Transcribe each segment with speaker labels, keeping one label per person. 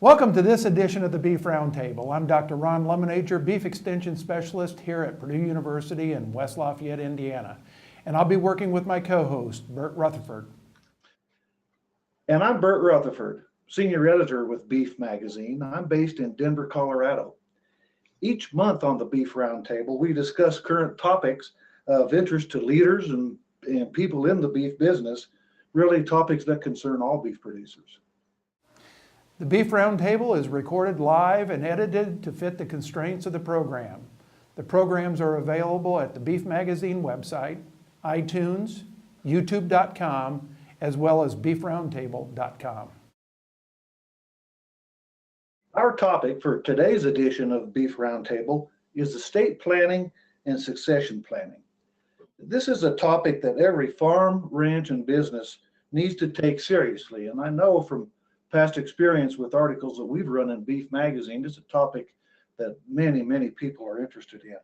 Speaker 1: Welcome to this edition of the Beef Roundtable. I'm Dr. Ron Lemonager, Beef Extension Specialist here at Purdue University in West Lafayette, Indiana. And I'll be working with my co-host, Bert Rutherford.
Speaker 2: And I'm Bert Rutherford, Senior Editor with Beef Magazine. I'm based in Denver, Colorado. Each month on the Beef Roundtable, we discuss current topics of interest to leaders and people in the beef business, really topics that concern all beef producers.
Speaker 1: The Beef Roundtable is recorded live and edited to fit the constraints of the program. The programs are available at the Beef Magazine website, iTunes, YouTube.com, as well as BeefRoundtable.com.
Speaker 2: Our topic for today's edition of Beef Roundtable is estate planning and succession planning. This is a topic that every farm, ranch, and business needs to take seriously, and I know from past experience with articles that we've run in Beef Magazine, it's a topic that many people are interested in.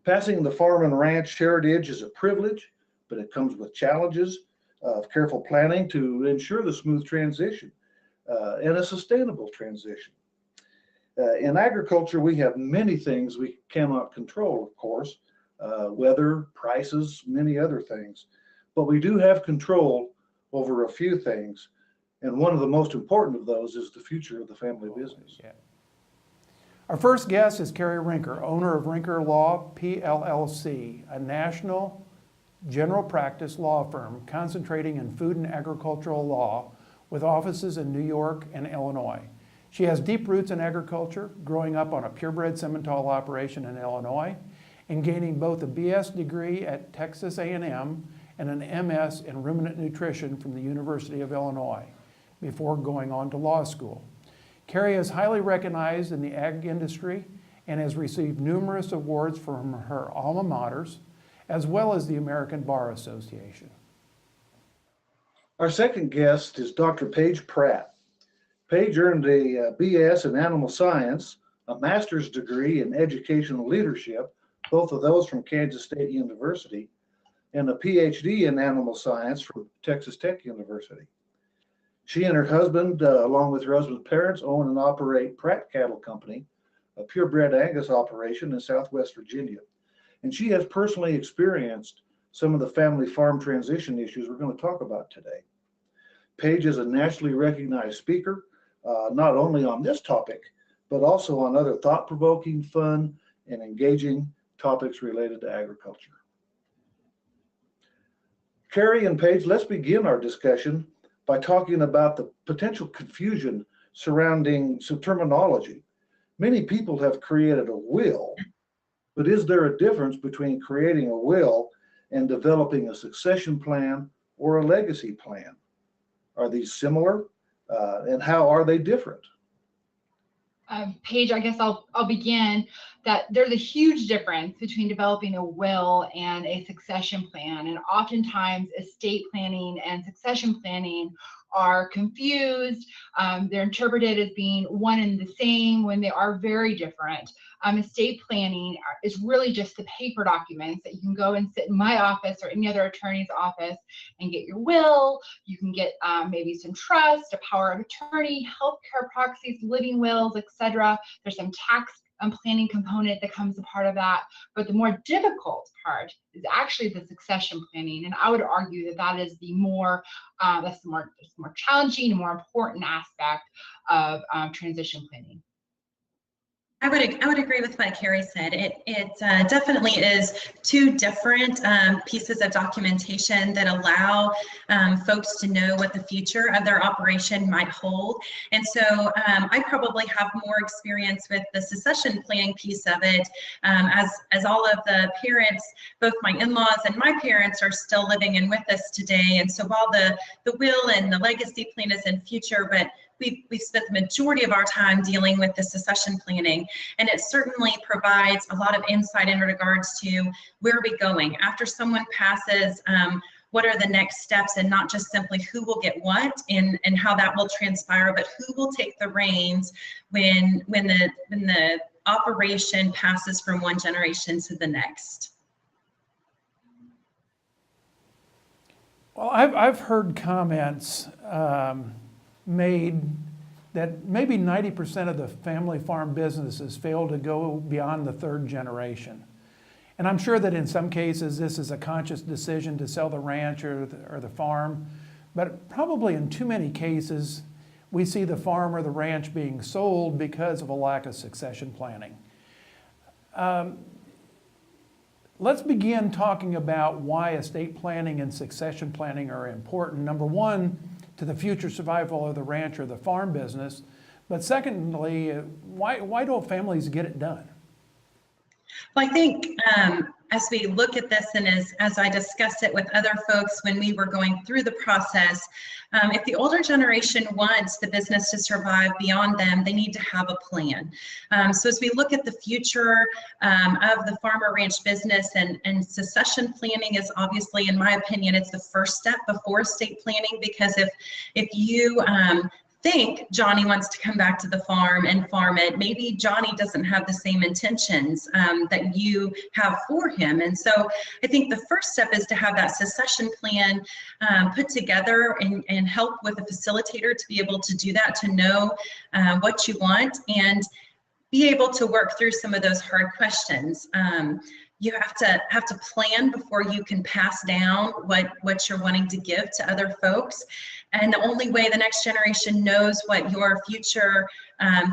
Speaker 2: Passing the farm and ranch heritage is a privilege, but it comes with challenges of careful planning to ensure the smooth transition and a sustainable transition. In agriculture, we have many things we cannot control, of course, weather, prices, many other things, but we do have control over a few things. And one of the most important of those is the future of the family business.
Speaker 1: Yeah. Our first guest is Carrie Rinker, owner of Rinker Law, PLLC, a national general practice law firm concentrating in food and agricultural law with offices in New York and Illinois. She has deep roots in agriculture, growing up on a purebred Simmental operation in Illinois and gaining both a BS degree at Texas A&M and an MS in ruminant nutrition from the University of Illinois, before going on to law school. Carrie is highly recognized in the ag industry and has received numerous awards from her alma maters, as well as the American Bar Association.
Speaker 2: Our second guest is Dr. Paige Pratt. Paige earned a BS in animal science, a master's degree in educational leadership, both of those from Kansas State University, and a PhD in animal science from Texas Tech University. She and her husband, along with her husband's parents, own and operate Pratt Cattle Company, a purebred Angus operation in Southwest Virginia. And she has personally experienced some of the family farm transition issues we're going to talk about today. Paige is a nationally recognized speaker, not only on this topic, but also on other thought-provoking, fun, and engaging topics related to agriculture. Carrie and Paige, let's begin our discussion by talking about the potential confusion surrounding some terminology. Many people have created a will, but is there a difference between creating a will and developing a succession plan or a legacy plan? Are these similar, and how are they different?
Speaker 3: Paige, I guess I'll begin that there's a huge difference between developing a will and a succession plan. And oftentimes estate planning and succession planning are confused. They're interpreted as being one and the same when they are very different. Estate planning is really just the paper documents that you can go and sit in my office or any other attorney's office and get your will. You can get maybe some trust, a power of attorney, healthcare proxies, living wills, etc. There's some tax planning component that comes a part of that. But the more difficult part is actually the succession planning. And I would argue that that is the more, that's the more challenging and more important aspect of transition planning.
Speaker 4: I would agree with what Carrie said. It definitely is two different pieces of documentation that allow folks to know what the future of their operation might hold. And so I probably have more experience with the succession planning piece of it, as all of the parents, both my in-laws and my parents, are still living and with us today. And so while the will and the legacy plan is in future, but we've spent the majority of our time dealing with the succession planning, and it certainly provides a lot of insight in regards to where are we going after someone passes, what are the next steps, and not just simply who will get what and how that will transpire, but who will take the reins when the operation passes from one generation to the next. Well,
Speaker 1: I've heard comments made that maybe 90% of the family farm businesses fail to go beyond the third generation. And I'm sure that in some cases this is a conscious decision to sell the ranch or the farm, but probably in too many cases we see the farm or the ranch being sold because of a lack of succession planning. Let's begin talking about why estate planning and succession planning are important. Number one, to the future survival of the ranch or the farm business. But secondly, why don't families get it done?
Speaker 4: Well, I think as we look at this, and as I discussed it with other folks when we were going through the process, if the older generation wants the business to survive beyond them, they need to have a plan. So as we look at the future of the farm or ranch business, and succession planning is obviously, in my opinion, it's the first step before estate planning, because if you think Johnny wants to come back to the farm and farm it, maybe Johnny doesn't have the same intentions that you have for him. And so I think the first step is to have that succession plan put together and help with a facilitator to be able to do that, to know what you want and be able to work through some of those hard questions. You have to plan before you can pass down what you're wanting to give to other folks. And the only way the next generation knows what your future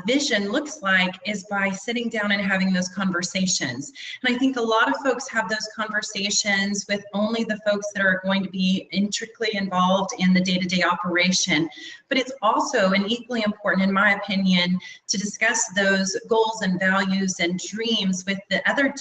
Speaker 4: vision looks like is by sitting down and having those conversations. And I think a lot of folks have those conversations with only the folks that are going to be intricately involved in the day-to-day operation. But it's also, and equally important in my opinion, to discuss those goals and values and dreams with the other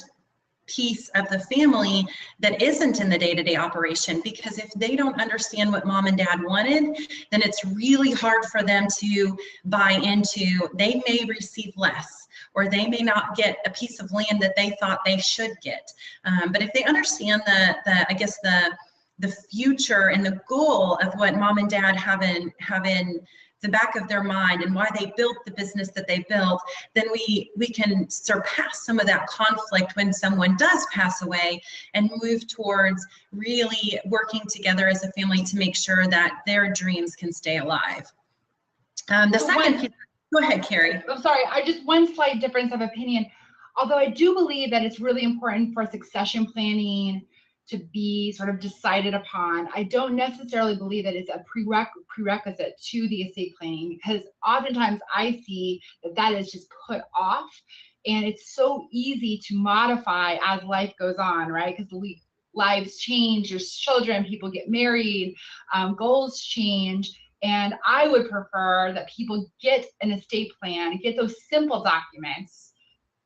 Speaker 4: piece of the family that isn't in the day-to-day operation, because if they don't understand what mom and dad wanted, then it's really hard for them to buy into. They may receive less, or they may not get a piece of land that they thought they should get. But if they understand the future and the goal of what mom and dad have in the back of their mind and why they built the business that they built, then we can surpass some of that conflict when someone does pass away and move towards really working together as a family to make sure that their dreams can stay alive. The second piece, go ahead, Carrie.
Speaker 3: I'm sorry, I just one slight difference of opinion. Although I do believe that it's really important for succession planning to be sort of decided upon, I don't necessarily believe that it's a prerequisite to the estate planning, because oftentimes I see that is just put off, and it's so easy to modify as life goes on, right? Because lives change, there's children, people get married, goals change. And I would prefer that people get an estate plan, get those simple documents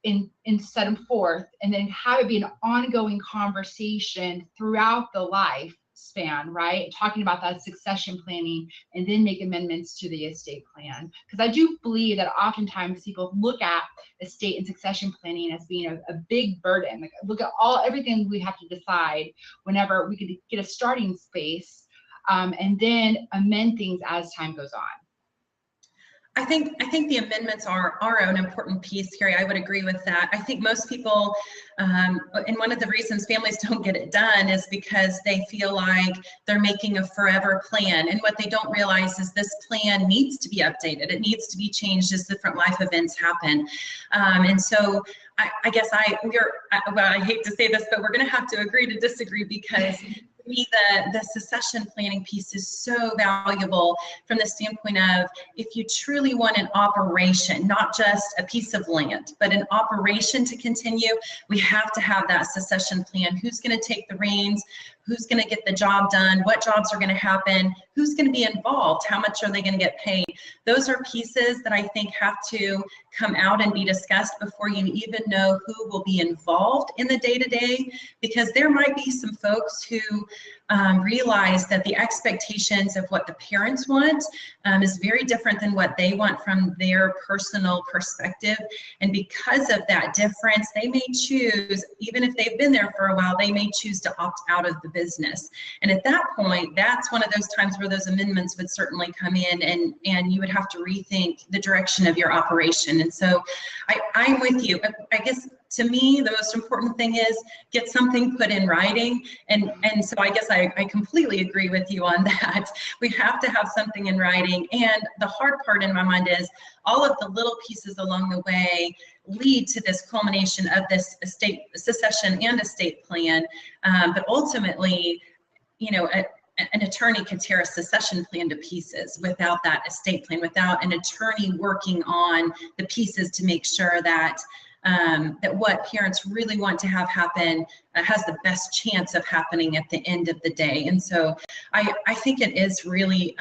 Speaker 3: and set them forth, and then have it be an ongoing conversation throughout the lifespan, right? Talking about that succession planning, and then make amendments to the estate plan. Because I do believe that oftentimes people look at estate and succession planning as being a big burden. Like, look at everything we have to decide whenever we could get a starting space, and then amend things as time goes on.
Speaker 4: I think the amendments are an important piece, Carrie. I would agree with that. I think most people, and one of the reasons families don't get it done is because they feel like they're making a forever plan. And what they don't realize is this plan needs to be updated. It needs to be changed as different life events happen. And so I guess I hate to say this, but we're going to have to agree to disagree, because for me, the succession planning piece is so valuable from the standpoint of, if you truly want an operation, not just a piece of land, but an operation to continue, we have to have that succession plan. Who's going to take the reins? Who's going to get the job done? What jobs are going to happen? Who's going to be involved? How much are they going to get paid? Those are pieces that I think have to come out and be discussed before you even know who will be involved in the day-to-day, because there might be some folks who realize that the expectations of what the parents want is very different than what they want from their personal perspective. And because of that difference, they may choose, even if they've been there for a while, they may choose to opt out of the business. And at that point, that's one of those times where those amendments would certainly come in, and you would have to rethink the direction of your operation. And so I'm with you. I guess to me, the most important thing is get something put in writing. And so I guess I completely agree with you on that. We have to have something in writing. And the hard part in my mind is all of the little pieces along the way lead to this culmination of this estate succession and estate plan. But ultimately, you know, an attorney could tear a succession plan to pieces without that estate plan, without an attorney working on the pieces to make sure that that what parents really want to have happen has the best chance of happening at the end of the day. And so I think it is really,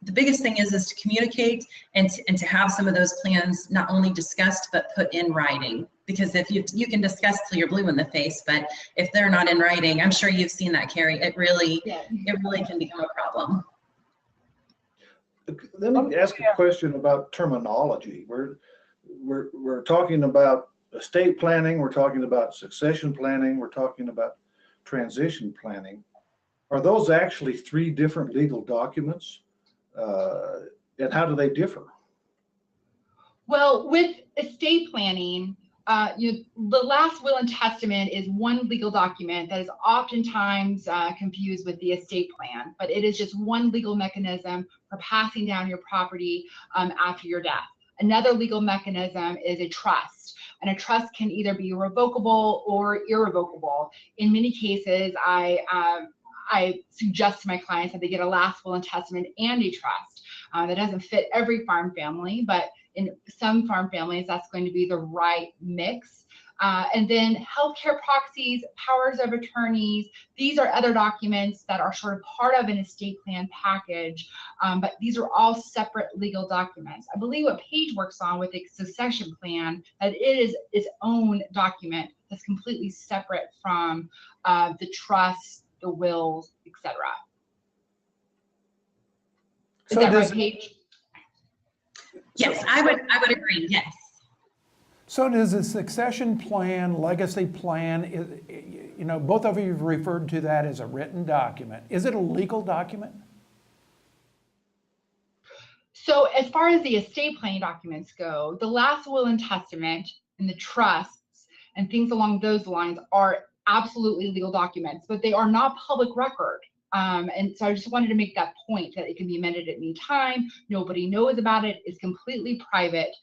Speaker 4: the biggest thing is to communicate and to have some of those plans not only discussed, but put in writing. Because if you can discuss till you're blue in the face, but if they're not in writing, I'm sure you've seen that, Carrie, it really can become a problem.
Speaker 2: Let me ask a question about terminology. We're talking about estate planning, we're talking about succession planning, we're talking about transition planning. Are those actually three different legal documents? And how do they differ?
Speaker 3: Well, with estate planning, the last will and testament is one legal document that is oftentimes confused with the estate plan, but it is just one legal mechanism for passing down your property after your death. Another legal mechanism is a trust, and a trust can either be revocable or irrevocable. In many cases, I suggest to my clients that they get a last will and testament and a trust. That doesn't fit every farm family, but in some farm families, that's going to be the right mix. And then healthcare proxies, powers of attorneys, these are other documents that are sort of part of an estate plan package, but these are all separate legal documents. I believe what Paige works on with the succession plan, that it is its own document that's completely separate from the trust, the wills, etc. Is that right, Paige?
Speaker 4: Yes, I would agree, yes.
Speaker 1: So does a succession plan, legacy plan, you know, both of you have referred to that as a written document. Is it a legal document?
Speaker 3: So as far as the estate planning documents go, the last will and testament and the trusts and things along those lines are absolutely legal documents, but they are not public record. And so I just wanted to make that point that it can be amended at any time. Nobody knows about it. It's completely private.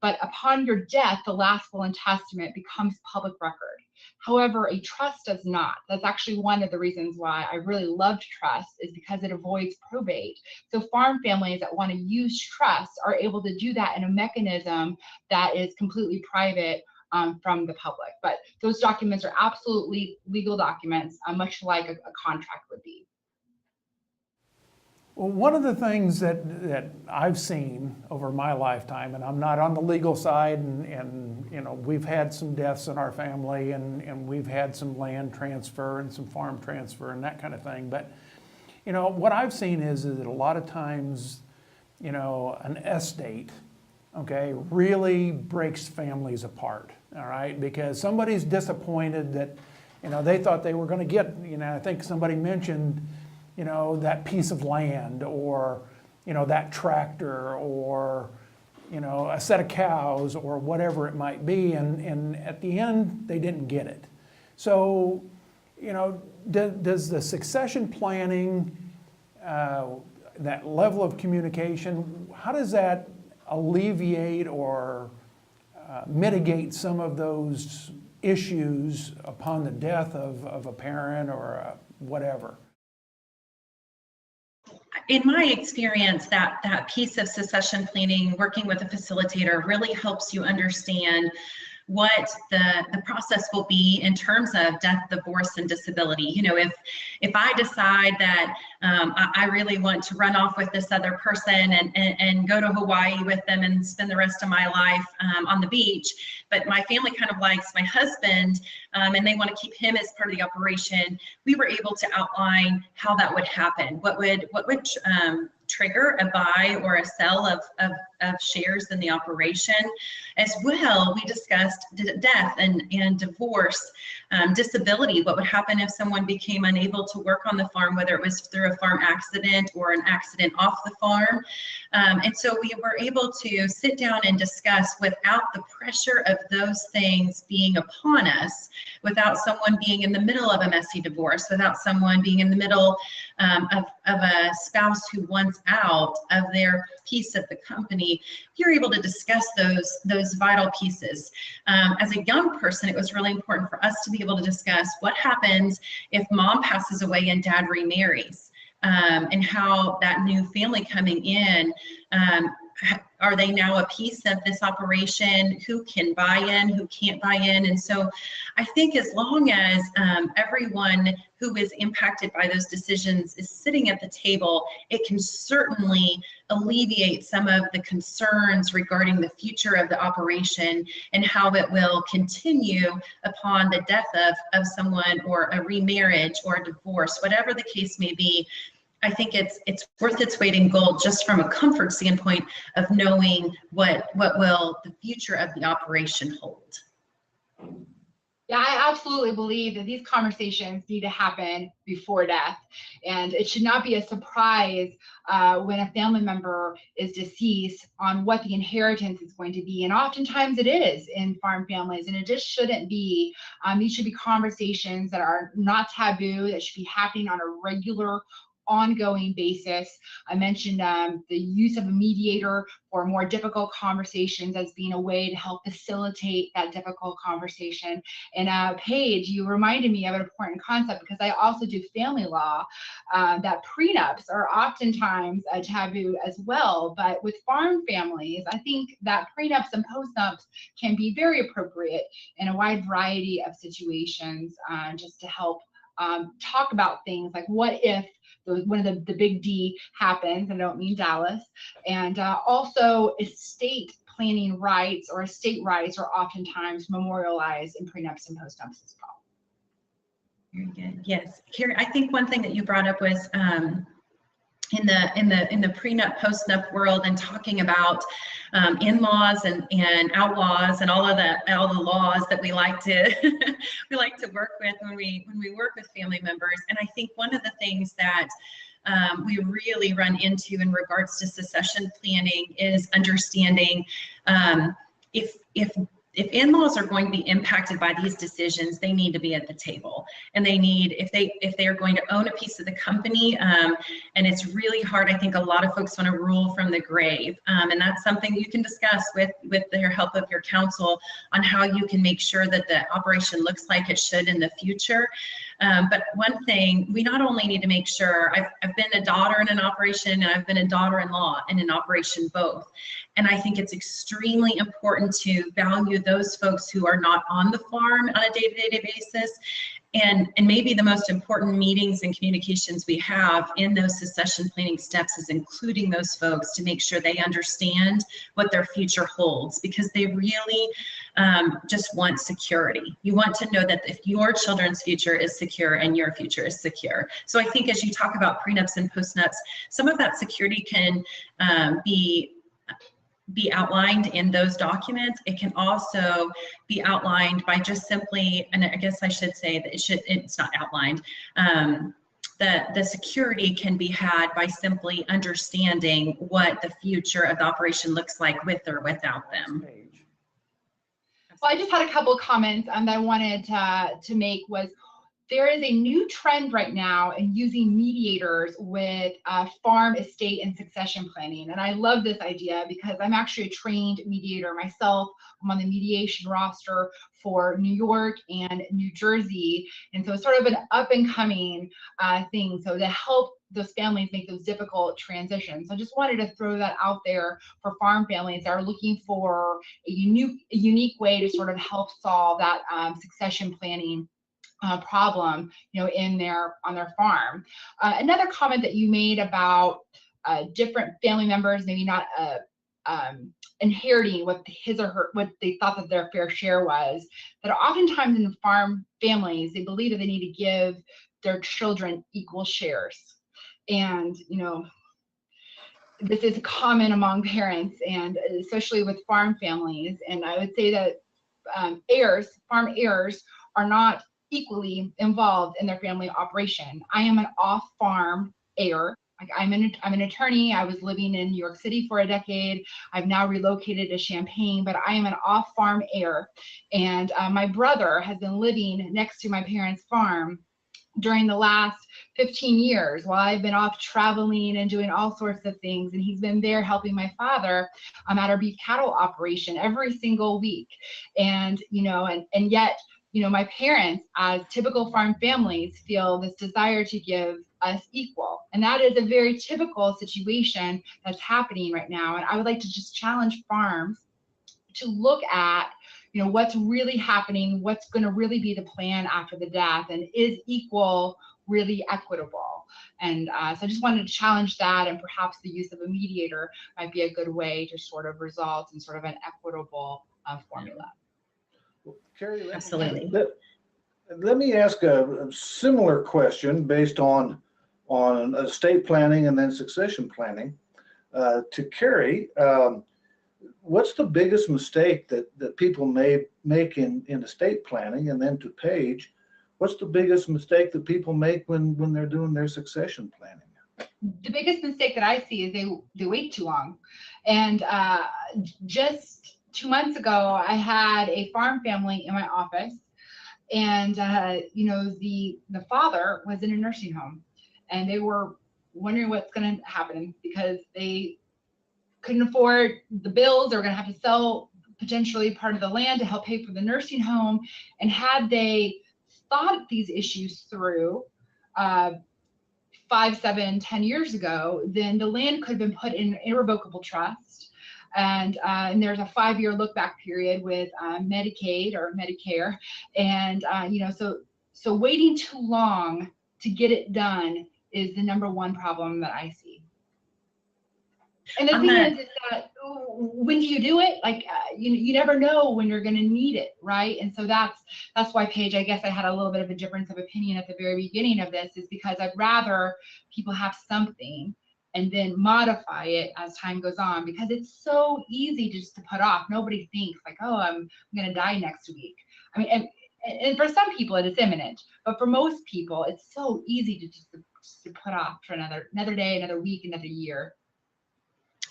Speaker 3: But upon your death, the last will and testament becomes public record. However, a trust does not. That's actually one of the reasons why I really loved trust, is because it avoids probate. So farm families that want to use trust are able to do that in a mechanism that is completely private from the public. But those documents are absolutely legal documents, much like a contract would be.
Speaker 1: Well, one of the things that I've seen over my lifetime, and I'm not on the legal side, and you know, we've had some deaths in our family, and we've had some land transfer and some farm transfer and that kind of thing. But you know, what I've seen is that a lot of times, you know, an estate, okay, really breaks families apart. All right, because somebody's disappointed that, you know, they thought they were going to get, you know, I think somebody mentioned, you know, that piece of land, or, you know, that tractor, or, you know, a set of cows, or whatever it might be, and at the end they didn't get it. So, you know, does the succession planning, that level of communication, how does that alleviate or mitigate some of those issues upon the death of a parent or whatever?
Speaker 4: In my experience, that piece of succession planning, working with a facilitator, really helps you understand what the process will be in terms of death, divorce, and disability. You know, if I decide that I really want to run off with this other person and go to Hawaii with them and spend the rest of my life on the beach, but my family kind of likes my husband and they want to keep him as part of the operation, we were able to outline how that would happen. What would trigger a buy or a sell of of shares in the operation. As well, we discussed death and divorce, disability, what would happen if someone became unable to work on the farm, whether it was through a farm accident or an accident off the farm. And so we were able to sit down and discuss without the pressure of those things being upon us, without someone being in the middle of a messy divorce, without someone being in the middle of a spouse who wants out of their piece of the company. You're able to discuss those vital pieces. As a young person, it was really important for us to be able to discuss what happens if mom passes away and dad remarries, and how that new family coming in, are they now a piece of this operation? Who can buy in, who can't buy in? And so I think as long as everyone who is impacted by those decisions is sitting at the table, it can certainly alleviate some of the concerns regarding the future of the operation and how it will continue upon the death of someone, or a remarriage or a divorce, whatever the case may be. I think it's worth its weight in gold, just from a comfort standpoint of knowing what will the future of the operation hold.
Speaker 3: Yeah, I absolutely believe that these conversations need to happen before death, and it should not be a surprise when a family member is deceased on what the inheritance is going to be. And oftentimes it is in farm families, and it just shouldn't be. These should be conversations that are not taboo, that should be happening on a regular, ongoing basis. I mentioned the use of a mediator for more difficult conversations as being a way to help facilitate that difficult conversation. And Paige, you reminded me of an important concept, because I also do family law, that prenups are oftentimes a taboo as well. But with farm families, I think that prenups and postnups can be very appropriate in a wide variety of situations, just to help talk about things like, what if one of the big D happens, and I don't mean Dallas, and also estate planning rights or estate rights are oftentimes memorialized in prenups and postnups as well.
Speaker 4: Very good. Yes, Carrie, I think one thing that you brought up was in the prenup postnup world, and talking about in-laws and outlaws and all the laws that we like to we like to work with when we work with family members. And I think one of the things that we really run into in regards to succession planning is understanding if in-laws are going to be impacted by these decisions, they need to be at the table. And they need, if they are going to own a piece of the company, and it's really hard. I think a lot of folks want to rule from the grave, and that's something you can discuss with the help of your counsel on how you can make sure that the operation looks like it should in the future. But one thing, we not only need to make sure, I've been a daughter in an operation, and I've been a daughter-in-law in an operation both. And I think it's extremely important to value those folks who are not on the farm on a day-to-day basis. And maybe the most important meetings and communications we have in those succession planning steps is including those folks to make sure they understand what their future holds, because they really just want security. You want to know that if your children's future is secure and your future is secure. So I think as you talk about prenups and postnups, some of that security can be outlined in those documents. It can also be outlined by just simply, and I guess I should say that it's not outlined. The security can be had by simply understanding what the future of the operation looks like with or without them.
Speaker 3: Well, I just had a couple of comments that I wanted to make. There is a new trend right now in using mediators with farm, estate, and succession planning. And I love this idea because I'm actually a trained mediator myself. I'm on the mediation roster for New York and New Jersey. And so it's sort of an up and coming thing. So to help those families make those difficult transitions. So I just wanted to throw that out there for farm families that are looking for a unique way to sort of help solve that succession planning problem, on their farm. Another comment that you made about different family members maybe not inheriting what they thought that their fair share was, that oftentimes in farm families, they believe that they need to give their children equal shares. And, this is common among parents, and especially with farm families. And I would say that farm heirs are not equally involved in their family operation. I am an off-farm heir. Like I'm an attorney. I was living in New York City for a decade. I've now relocated to Champaign, but I am an off-farm heir. And my brother has been living next to my parents' farm during the last 15 years while I've been off traveling and doing all sorts of things. And he's been there helping my father at our beef cattle operation every single week. And, and yet, my parents, as typical farm families, feel this desire to give us equal. And that is a very typical situation that's happening right now. And I would like to just challenge farms to look at what's really happening, what's going to really be the plan after the death, and is equal really equitable? And so I just wanted to challenge that, and perhaps the use of a mediator might be a good way to sort of result in sort of an equitable formula.
Speaker 2: Well, Carrie,
Speaker 4: Absolutely.
Speaker 2: Let me ask a similar question based on estate planning and then succession planning. To Carrie, what's the biggest mistake that people may make in estate planning? And then to Paige, what's the biggest mistake that people make when they're doing their succession planning?
Speaker 3: The biggest mistake that I see is they wait too long. And just 2 months ago, I had a farm family in my office, and the father was in a nursing home, and they were wondering what's going to happen because they couldn't afford the bills. They were going to have to sell potentially part of the land to help pay for the nursing home. And had they thought these issues through 5, 7, 10 years ago, then the land could have been put in an irrevocable trust. And there's a 5-year look back period with Medicaid or Medicare. And, so waiting too long to get it done is the #1 problem that I see. And the thing is that when do you do it? Like, you never know when you're going to need it, right? And so that's why, Paige, I guess I had a little bit of a difference of opinion at the very beginning of this, is because I'd rather people have something and then modify it as time goes on, because it's so easy just to put off. Nobody thinks like, oh, I'm going to die next week. I mean, and for some people it is imminent, but for most people it's so easy to just to put off for another day, another week, another year.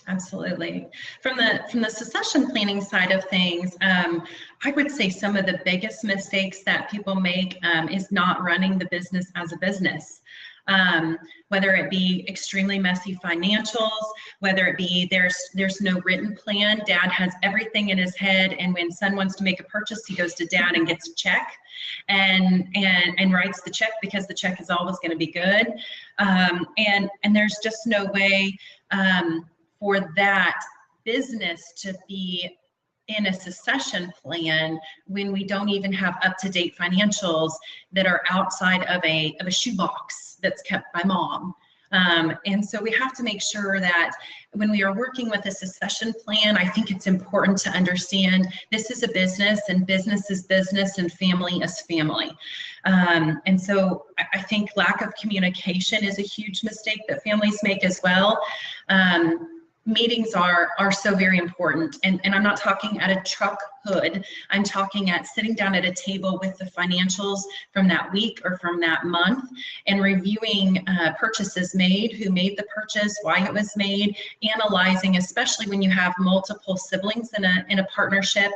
Speaker 4: Absolutely. From the succession planning side of things, I would say some of the biggest mistakes that people make is not running the business as a business. Whether it be extremely messy financials, whether it be there's no written plan. Dad has everything in his head, and when son wants to make a purchase, he goes to dad and gets a check and writes the check because the check is always going to be good. And there's just no way for that business to be in a succession plan when we don't even have up-to-date financials that are outside of a shoebox that's kept by mom. And so we have to make sure that when we are working with a succession plan, I think it's important to understand this is a business, and business is business, and family is family. And so I think lack of communication is a huge mistake that families make as well. Meetings are so very important, and I'm not talking at a truck hood. I'm talking at sitting down at a table with the financials from that week or from that month, and reviewing purchases made, who made the purchase, why it was made, analyzing, especially when you have multiple siblings in a partnership.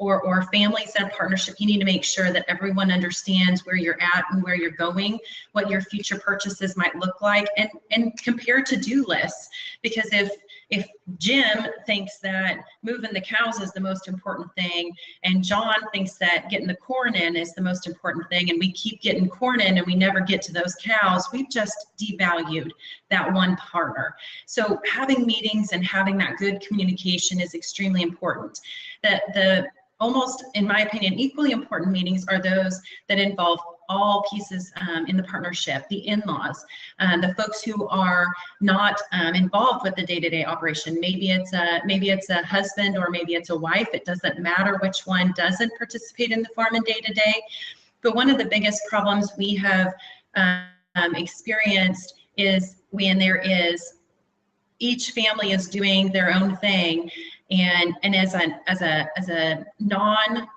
Speaker 4: Or families in a partnership, you need to make sure that everyone understands where you're at and where you're going, what your future purchases might look like, and compare to-do lists. Because if Jim thinks that moving the cows is the most important thing, and John thinks that getting the corn in is the most important thing, and we keep getting corn in and we never get to those cows, we've just devalued that one partner. So having meetings and having that good communication is extremely important. The almost, in my opinion, equally important meetings are those that involve all pieces in the partnership, the in-laws, the folks who are not involved with the day-to-day operation. Maybe it's a husband, or maybe it's a wife. It doesn't matter which one doesn't participate in the farm and day-to-day. But one of the biggest problems we have experienced is when there is each family is doing their own thing. And as a non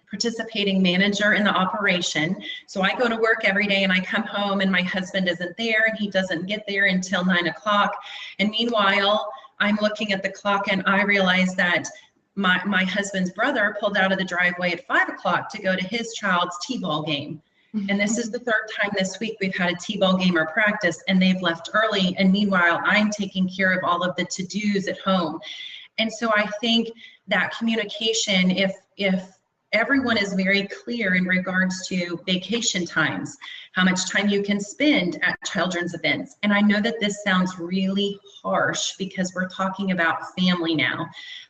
Speaker 4: participating manager in the operation. So I go to work every day and I come home and my husband isn't there and he doesn't get there until 9 o'clock. And meanwhile, I'm looking at the clock and I realize that my husband's brother pulled out of the driveway at 5 o'clock to go to his child's t-ball game. And this is the third time this week we've had a t-ball game or practice and they've left early. And meanwhile, I'm taking care of all of the to-dos at home. And so I think that communication, if everyone is very clear in regards to vacation times, how much time you can spend at children's events. And I know that this sounds really harsh because we're talking about family now,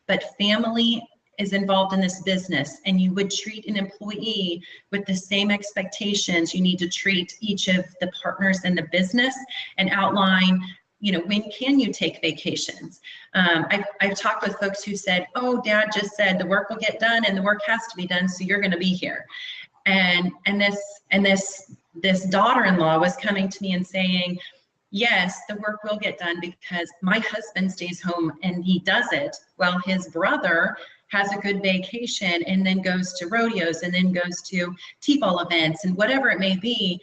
Speaker 4: but family is involved in this business, and you would treat an employee with the same expectations you need to treat each of the partners in the business, and outline, you know, when can you take vacations? I've talked with folks who said, oh, dad just said the work will get done and the work has to be done, so you're going to be here. And this daughter-in-law was coming to me and saying, yes, the work will get done because my husband stays home and he does it while his brother has a good vacation and then goes to rodeos and then goes to t-ball events and whatever it may be.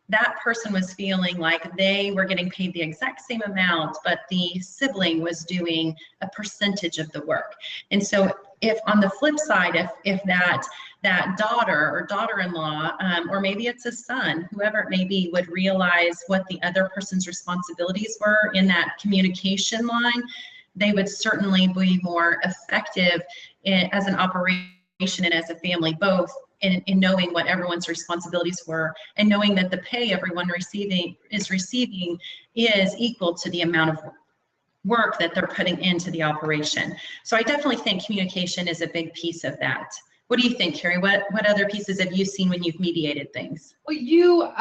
Speaker 4: That person was feeling like they were getting paid the exact same amount, but the sibling was doing a percentage of the work. And so if on the flip side, if that daughter or daughter-in-law, or maybe it's a son, whoever it may be, would realize what the other person's responsibilities were in that communication line, they would certainly be more effective as an operation and as a family, both in knowing what everyone's responsibilities were and knowing that the pay everyone is receiving is equal to the amount of work that they're putting into the operation. So I definitely think communication is a big piece of that. What do you think, Carrie? What other pieces have you seen when you've mediated things?
Speaker 3: Well, you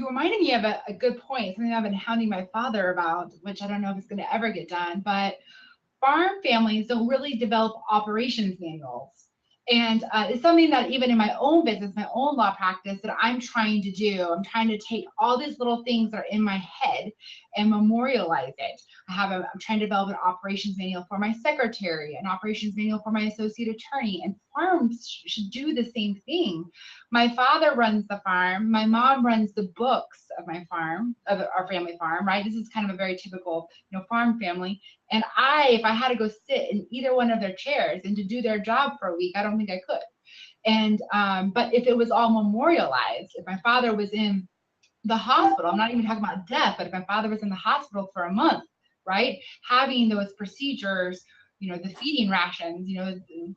Speaker 3: reminded me of a good point, something I've been hounding my father about, which I don't know if it's going to ever get done, but farm families don't really develop operations manuals. And it's something that even in my own business, my own law practice, that I'm trying to do. I'm trying to take all these little things that are in my head and memorialize it. I'm trying to develop an operations manual for my secretary, an operations manual for my associate attorney, and farms should do the same thing. My father runs the farm. My mom runs the books of my farm, of our family farm, right? This is kind of a very typical, farm family. And if I had to go sit in either one of their chairs and to do their job for a week, I don't think I could. And but if it was all memorialized, if my father was in the hospital, I'm not even talking about death, but if my father was in the hospital for a month, right, having those procedures, the feeding rations,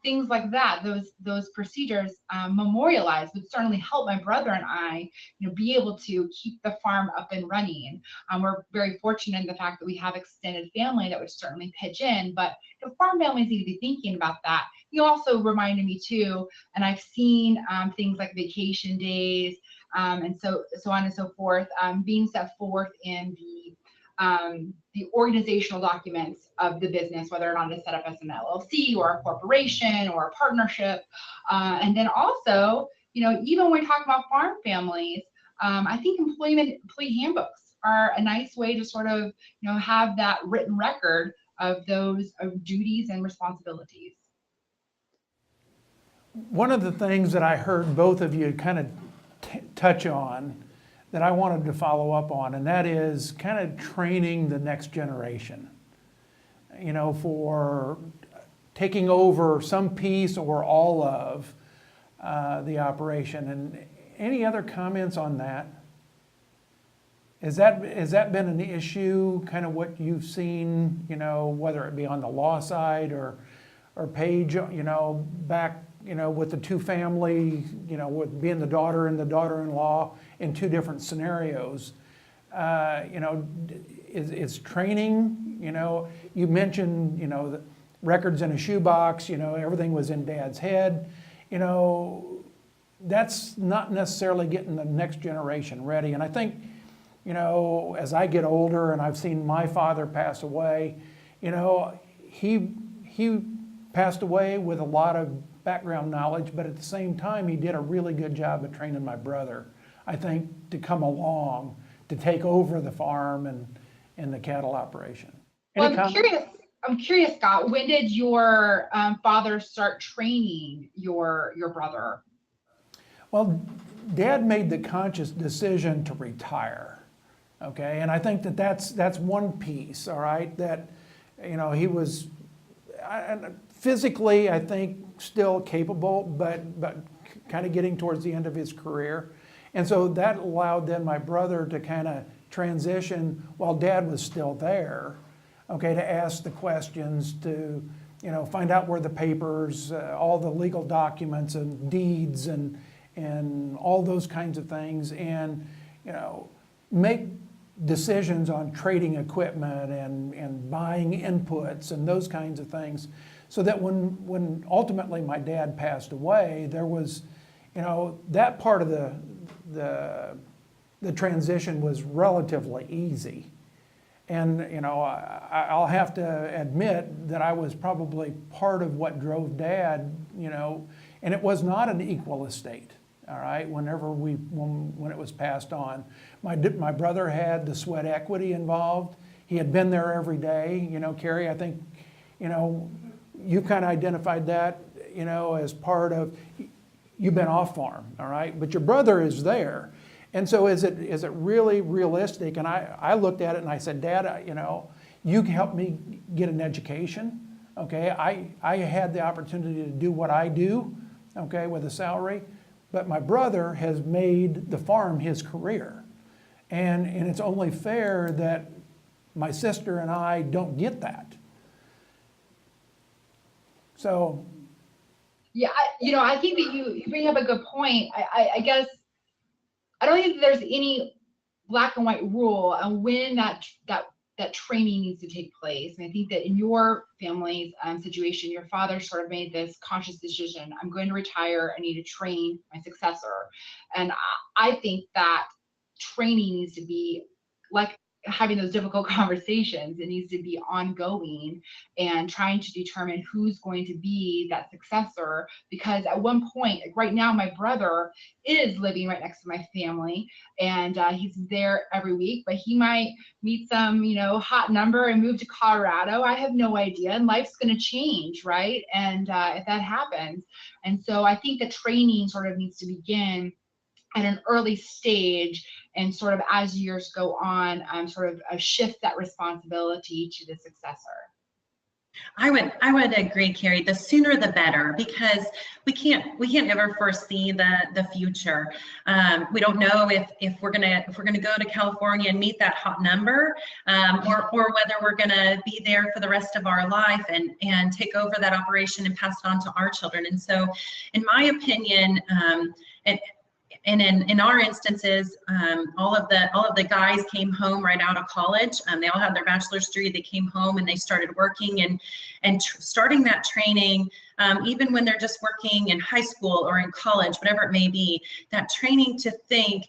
Speaker 3: things like that, those procedures memorialized would certainly help my brother and I, be able to keep the farm up and running. We're very fortunate in the fact that we have extended family that would certainly pitch in, but farm families need to be thinking about that. You also reminded me too, and I've seen things like vacation days and so on and so forth being set forth in the organizational documents of the business, whether or not it's set up as an LLC or a corporation or a partnership. And then also, even when we talk about farm families, I think employee handbooks are a nice way to sort of, have that written record of those duties and responsibilities.
Speaker 1: One of the things that I heard both of you kind of touch on that I wanted to follow up on, and that is kind of training the next generation, for taking over some piece or all of the operation. And any other comments on that? Has that been an issue, kind of what you've seen, whether it be on the law side or Paige, back, with the two family, with being the daughter and the daughter-in-law in two different scenarios, is training, you mentioned, the records in a shoebox, everything was in dad's head, that's not necessarily getting the next generation ready. And I think, as I get older and I've seen my father pass away, he passed away with a lot of background knowledge, but at the same time, he did a really good job of training my brother, I think, to come along, to take over the farm and the cattle operation. Any
Speaker 3: Well, I'm curious, Scott, when did your father start training your brother?
Speaker 1: Well, Dad made the conscious decision to retire, okay? And I think that that's one piece, all right? That, you know, he was physically, I think, still capable, but kind of getting towards the end of his career. And so that allowed then my brother to kind of transition while Dad was still there, okay, to ask the questions, to, you know, find out where the papers, all the legal documents and deeds and all those kinds of things, and, you know, make decisions on trading equipment and buying inputs and those kinds of things, so that when ultimately my dad passed away, there was, you know, that part of the transition was relatively easy. And, you know, I'll have to admit that I was probably part of what drove Dad, you know, and it was not an equal estate, all right, when it was passed on. My brother had the sweat equity involved. He had been there every day. You know, Carrie, I think, you know, you kind of identified that, you know, as part of, you've been off farm, all right, but your brother is there. And so is it really realistic? And I looked at it and I said, Dad, you know, you helped me get an education, okay? I had the opportunity to do what I do, okay, with a salary, but my brother has made the farm his career. And it's only fair that my sister and I don't get that. So.
Speaker 3: Yeah, you know, I think that you bring up a good point. I guess I don't think there's any black and white rule on when that training needs to take place. And I think that in your family's situation, your father sort of made this conscious decision: I'm going to retire. I need to train my successor. And I think that training needs to be like having those difficult conversations. It needs to be ongoing and trying to determine who's going to be that successor. Because at one point, like right now, my brother is living right next to my family, and he's there every week, but he might meet some, you know, hot number and move to Colorado. I have no idea, and life's going to change, right? And if that happens, and so I think the training sort of needs to begin at an early stage, and sort of as years go on, sort of shift that responsibility to the successor.
Speaker 4: I would agree, Carrie. The sooner the better, because we can't ever foresee the future. We don't know if we're gonna go to California and meet that hot number, or whether we're gonna be there for the rest of our life and take over that operation and pass it on to our children. And so, in my opinion, and in our instances, all of the guys came home right out of college. They all had their bachelor's degree. They came home and they started working and starting that training, even when they're just working in high school or in college, whatever it may be. That training to think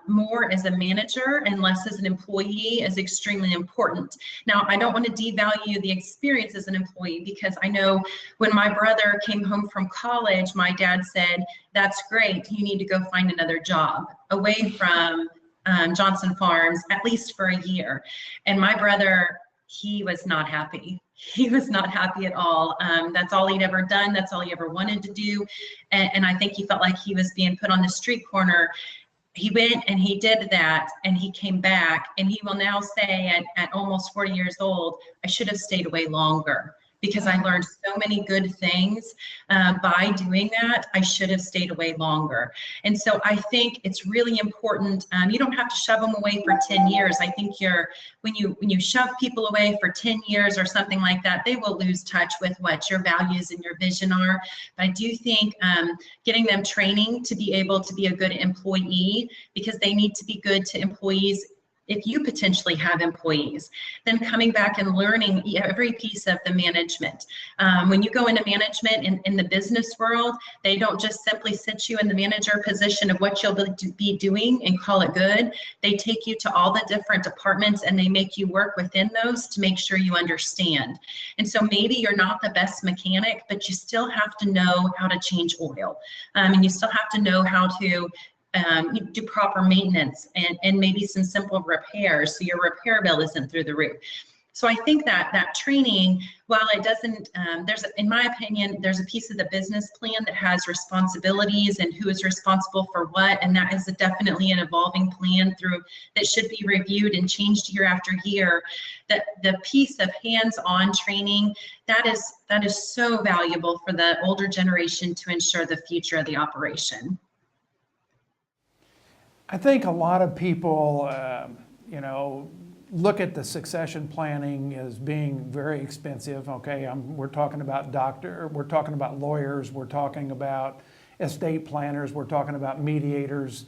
Speaker 4: more as a manager and less as an employee is extremely important. Now, I don't want to devalue the experience as an employee, because I know when my brother came home from college, my dad said, "That's great, you need to go find another job away from Johnson Farms, at least for a year." And my brother, he was not happy. He was not happy at all. That's all he'd ever done. That's all he ever wanted to do. And I think he felt like he was being put on the street corner. He went and he did that, and he came back, and he will now say at almost 40 years old, I should have stayed away longer, because I learned so many good things by doing that. I should have stayed away longer. And so I think it's really important. You don't have to shove them away for 10 years. I think when you shove people away for 10 years or something like that, they will lose touch with what your values and your vision are. But I do think getting them training to be able to be a good employee, because they need to be good to employees if you potentially have employees, then coming back and learning every piece of the management. When you go into management in the business world, they don't just simply sit you in the manager position of what you'll be doing and call it good. They take you to all the different departments, and they make you work within those to make sure you understand. And so maybe you're not the best mechanic, but you still have to know how to change oil. And you still have to know how to do proper maintenance and maybe some simple repairs, so your repair bill isn't through the roof. So I think that that training, while it doesn't, in my opinion, there's a piece of the business plan that has responsibilities and who is responsible for what, and that is definitely an evolving plan that should be reviewed and changed year after year. That the piece of hands-on training, that is so valuable for the older generation to ensure the future of the operation.
Speaker 1: I think a lot of people, look at the succession planning as being very expensive. Okay, we're talking about we're talking about lawyers, we're talking about estate planners, we're talking about mediators.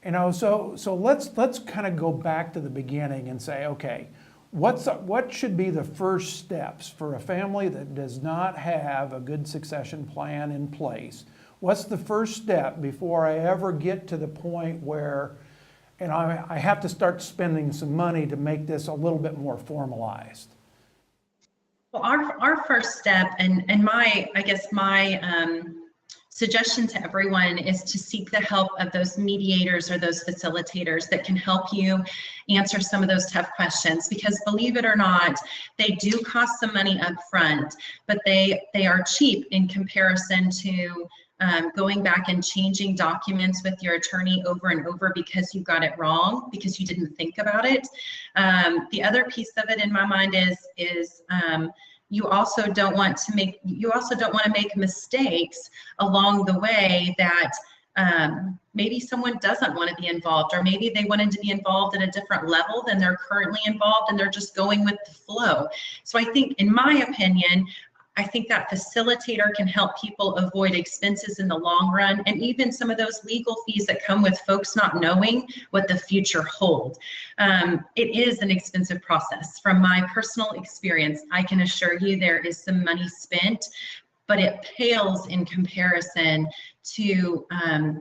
Speaker 1: So let's kind of go back to the beginning and say, okay, what should be the first steps for a family that does not have a good succession plan in place? What's the first step before I ever get to the point where I have to start spending some money to make this a little bit more formalized?
Speaker 4: Well, our first step, and my suggestion to everyone is to seek the help of those mediators or those facilitators that can help you answer some of those tough questions, because believe it or not, they do cost some money up front, but they are cheap in comparison to going back and changing documents with your attorney over and over because you got it wrong, because you didn't think about it. The other piece of it in my mind is you also don't want to make mistakes along the way that maybe someone doesn't want to be involved, or maybe they wanted to be involved at a different level than they're currently involved and they're just going with the flow. So I think, in my opinion, I think that facilitator can help people avoid expenses in the long run, and even some of those legal fees that come with folks not knowing what the future holds. It is an expensive process. From my personal experience, I can assure you there is some money spent, but it pales in comparison to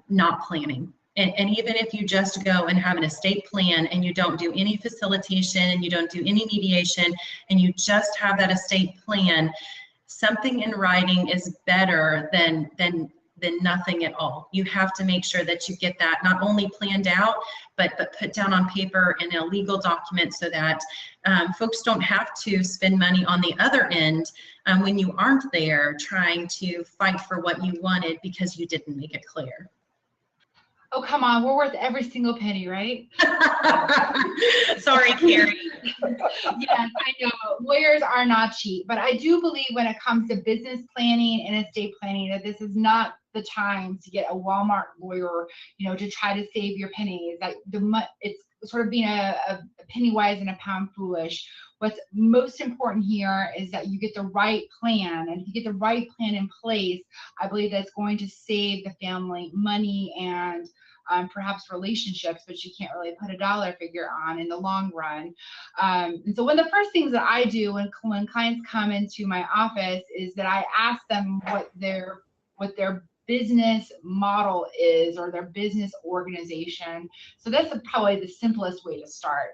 Speaker 4: not planning. And even if you just go and have an estate plan and you don't do any facilitation and you don't do any mediation and you just have that estate plan, something in writing is better than nothing at all. You have to make sure that you get that not only planned out, but put down on paper in a legal document, so that folks don't have to spend money on the other end when you aren't there trying to fight for what you wanted because you didn't make it clear.
Speaker 3: Oh, come on, we're worth every single penny, right?
Speaker 4: Sorry, Carrie.
Speaker 3: Yes, I know. Lawyers are not cheap, but I do believe when it comes to business planning and estate planning that this is not the time to get a Walmart lawyer, to try to save your pennies. That it's sort of being a penny wise and a pound foolish. What's most important here is that you get the right plan, and if you get the right plan in place, I believe that's going to save the family money and perhaps relationships, which you can't really put a dollar figure on in the long run. And so one of the first things that I do when clients come into my office is that I ask them what their business model is, or their business organization. So that's probably the simplest way to start.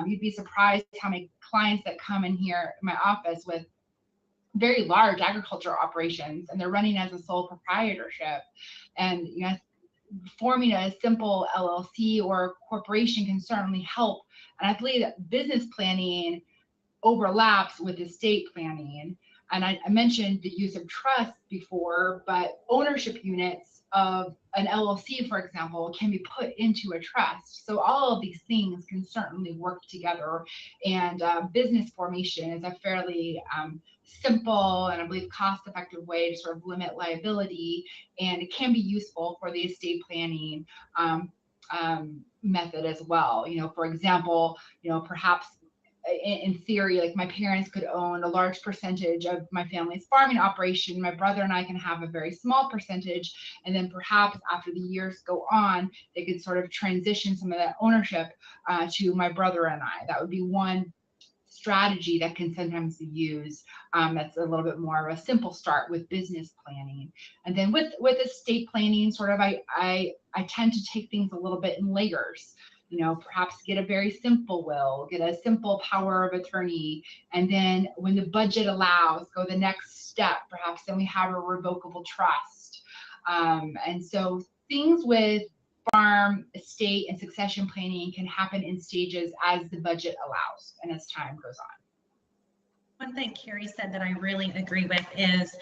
Speaker 3: You'd be surprised how many clients that come in here in my office with very large agricultural operations, and they're running as a sole proprietorship. And forming a simple LLC or corporation can certainly help. And I believe that business planning overlaps with estate planning. And I mentioned the use of trust before, but ownership units of an LLC, for example, can be put into a trust. So all of these things can certainly work together. And business formation is a fairly simple and I believe cost-effective way to sort of limit liability, and it can be useful for the estate planning method as well. For example, perhaps in theory, like my parents could own a large percentage of my family's farming operation. My brother and I can have a very small percentage. And then perhaps after the years go on, they could sort of transition some of that ownership to my brother and I. That would be one strategy that can sometimes be used. That's a little bit more of a simple start with business planning. And then with estate planning, sort of I tend to take things a little bit in layers. Perhaps get a very simple will, get a simple power of attorney, and then when the budget allows, go the next step. Perhaps then we have a revocable trust. And so things with farm, estate, and succession planning can happen in stages as the budget allows and as time goes on.
Speaker 4: One thing Carrie said that I really agree with is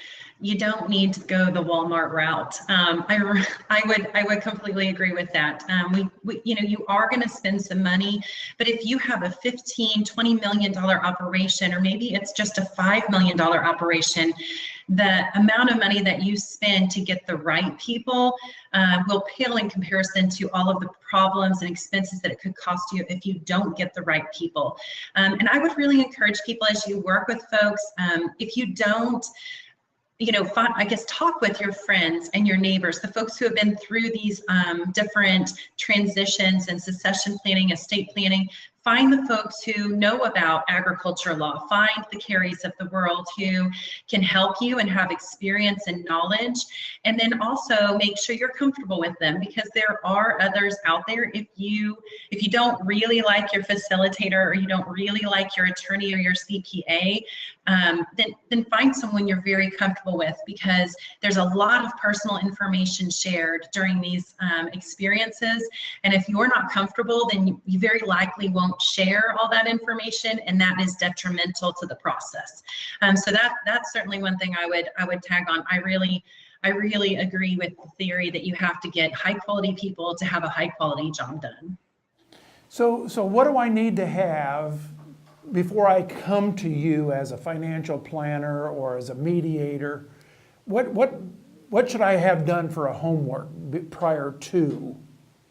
Speaker 4: you don't need to go the Walmart route. I would completely agree with that. You know, you are going to spend some money, but if you have a $15–20 million operation, or maybe it's just a $5 million operation, the amount of money that you spend to get the right people will pale in comparison to all of the problems and expenses that it could cost you if you don't get the right people. And I would really encourage people, as you work with folks, if you don't, you know, I guess talk with your friends and your neighbors, the folks who have been through these different transitions and succession planning, estate planning. Find the folks who know about agriculture law. Find the Carries of the world who can help you and have experience and knowledge. And then also make sure you're comfortable with them, because there are others out there. If you don't really like your facilitator, or you don't really like your attorney or your CPA, then find someone you're very comfortable with, because there's a lot of personal information shared during these experiences. And if you're not comfortable, then you very likely won't share all that information, and that is detrimental to the process. So that's certainly one thing I would tag on. I really agree with the theory that you have to get high quality people to have a high quality job done.
Speaker 1: So what do I need to have before I come to you as a financial planner or as a mediator? What should I have done for a homework prior to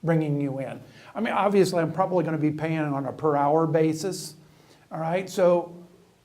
Speaker 1: bringing you in? I mean, obviously, I'm probably going to be paying on a per hour basis. All right. So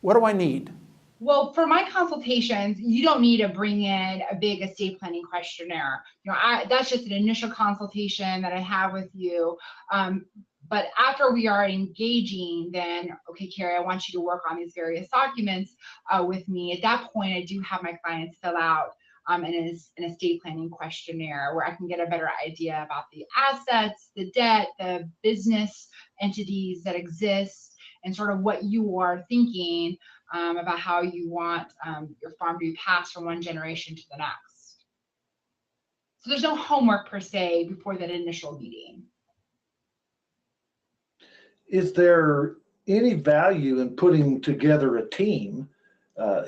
Speaker 1: what do I need?
Speaker 3: Well, for my consultations, you don't need to bring in a big estate planning questionnaire. You know, that's just an initial consultation that I have with you. But after we are engaging, then, okay, Carrie, I want you to work on these various documents with me. At that point, I do have my clients fill out an estate planning questionnaire, where I can get a better idea about the assets, the debt, the business entities that exist, and sort of what you are thinking about how you want your farm to be passed from one generation to the next. So there's no homework per se before that initial meeting.
Speaker 2: Is there any value in putting together a team,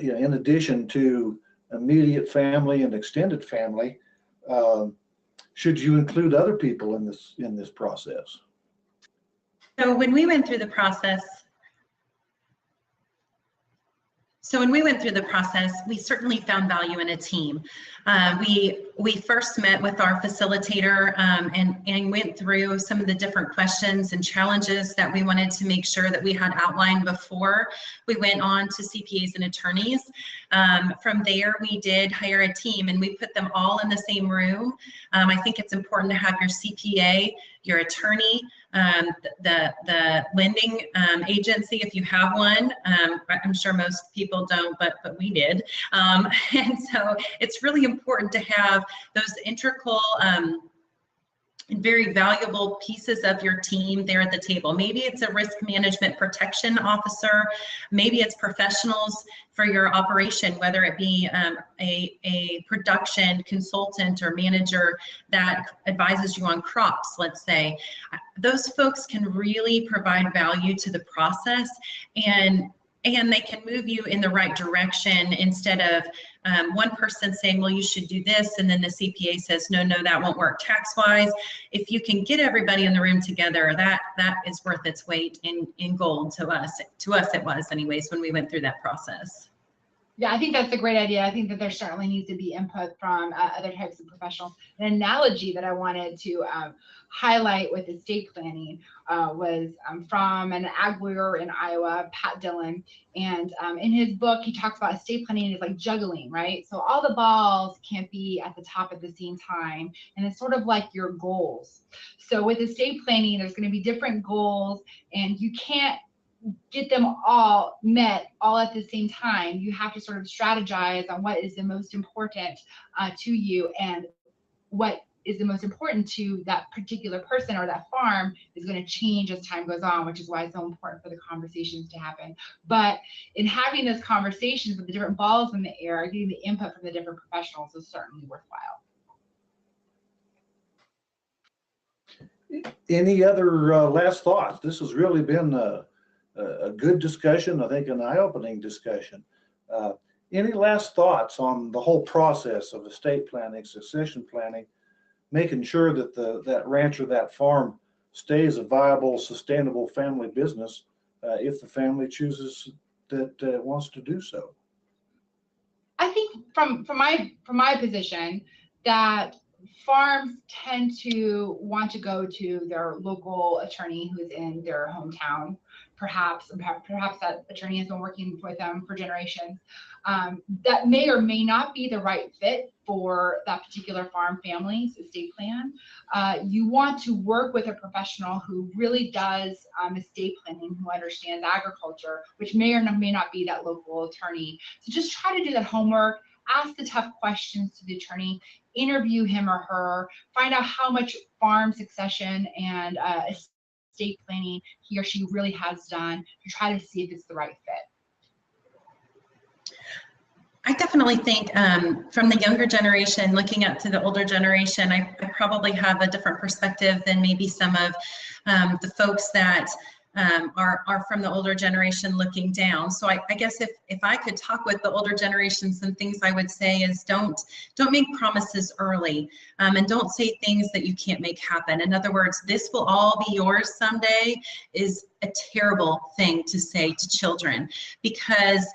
Speaker 2: you know, in addition to immediate family and extended family? Should you include other people in this process?
Speaker 4: So when we went through the process, we certainly found value in a team. We first met with our facilitator and went through some of the different questions and challenges that we wanted to make sure that we had outlined before we went on to CPAs and attorneys. From there, we did hire a team, and we put them all in the same room. I think it's important to have your CPA, your attorney, the lending agency, if you have one. I'm sure most people don't, but we did. And so it's really important to have those integral very valuable pieces of your team there at the table. Maybe it's a risk management protection officer, maybe it's professionals for your operation, whether it be a production consultant or manager that advises you on crops, let's say. Those folks can really provide value to the process, and they can move you in the right direction, instead of one person saying, well, you should do this, and then the CPA says, no, that won't work tax-wise. If you can get everybody in the room together, that is worth its weight in gold to us. To us, it was anyways, when we went through that process.
Speaker 3: Yeah, I think that's a great idea. I think that there certainly needs to be input from other types of professionals. An analogy that I wanted to highlight with estate planning was from an ag lawyer in Iowa, Pat Dillon. And in his book, he talks about estate planning is like juggling, right? So all the balls can't be at the top at the same time. And it's sort of like your goals. So with estate planning, there's going to be different goals, and you can't get them all met all at the same time. You have to sort of strategize on what is the most important to you, and what is the most important to that particular person or that farm is going to change as time goes on, which is why it's so important for the conversations to happen. But in having those conversations with the different balls in the air, getting the input from the different professionals is certainly worthwhile.
Speaker 2: Any other last thoughts? This has really been a a good discussion, I think an eye-opening discussion. Any last thoughts on the whole process of estate planning, succession planning, making sure that that ranch or that farm stays a viable, sustainable family business if the family chooses that wants to do so?
Speaker 3: I think from my position that farms tend to want to go to their local attorney who's in their hometown. Perhaps that attorney has been working with them for generations. That may or may not be the right fit for that particular farm family's estate plan. You want to work with a professional who really does estate planning, who understands agriculture, which may or may not be that local attorney. So just try to do that homework, ask the tough questions to the attorney, interview him or her, find out how much farm succession and estate planning he or she really has done to try to see if it's the right fit.
Speaker 4: I definitely think from the younger generation looking up to the older generation, I probably have a different perspective than maybe some of the folks that are from the older generation looking down. So I guess if I could talk with the older generation, some things I would say is don't make promises early, and don't say things that you can't make happen. In other words, this will all be yours someday is a terrible thing to say to children, because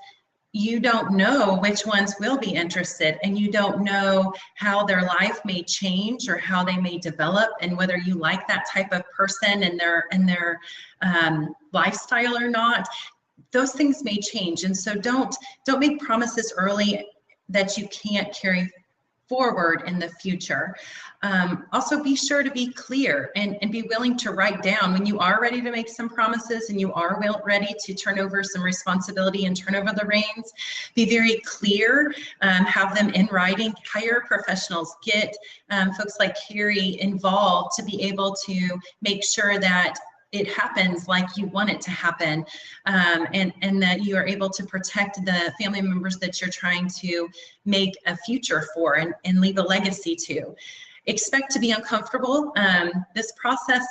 Speaker 4: you don't know which ones will be interested, and you don't know how their life may change or how they may develop, and whether you like that type of person and their lifestyle or not. Those things may change, and so don't make promises early that you can't carry forward in the future. Also, be sure to be clear and be willing to write down when you are ready to make some promises and you are ready to turn over some responsibility and turn over the reins. Be very clear, have them in writing, hire professionals, get folks like Carrie involved to be able to make sure that it happens like you want it to happen, and that you are able to protect the family members that you're trying to make a future for and leave a legacy to. Expect to be uncomfortable. This process,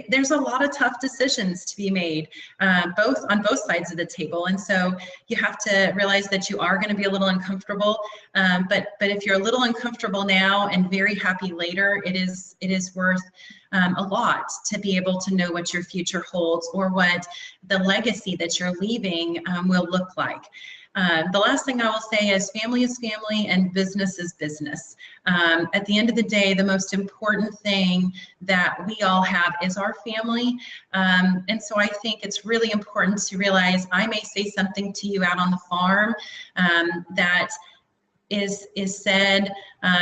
Speaker 4: there's a lot of tough decisions to be made, on both sides of the table, and so you have to realize that you are going to be a little uncomfortable. But if you're a little uncomfortable now and very happy later, it is worth a lot to be able to know what your future holds or what the legacy that you're leaving will look like. The last thing I will say is family and business is business. At the end of the day, the most important thing that we all have is our family. And so I think it's really important to realize I may say something to you out on the farm that is said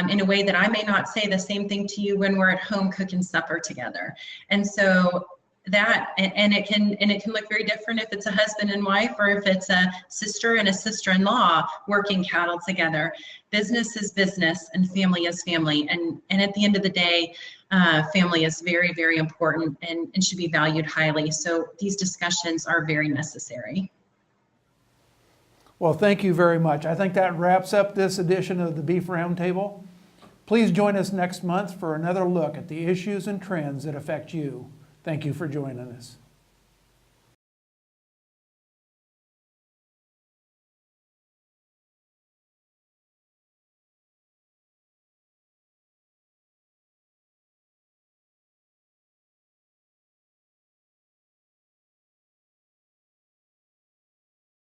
Speaker 4: in a way that I may not say the same thing to you when we're at home cooking supper together. And so that, and it can look very different if it's a husband and wife or if it's a sister and a sister-in-law working cattle together. Business is business and family is family. And at the end of the day, family is very, very important and should be valued highly. So these discussions are very necessary.
Speaker 1: Well, thank you very much. I think that wraps up this edition of the Beef Roundtable. Please join us next month for another look at the issues and trends that affect you. Thank you for joining us.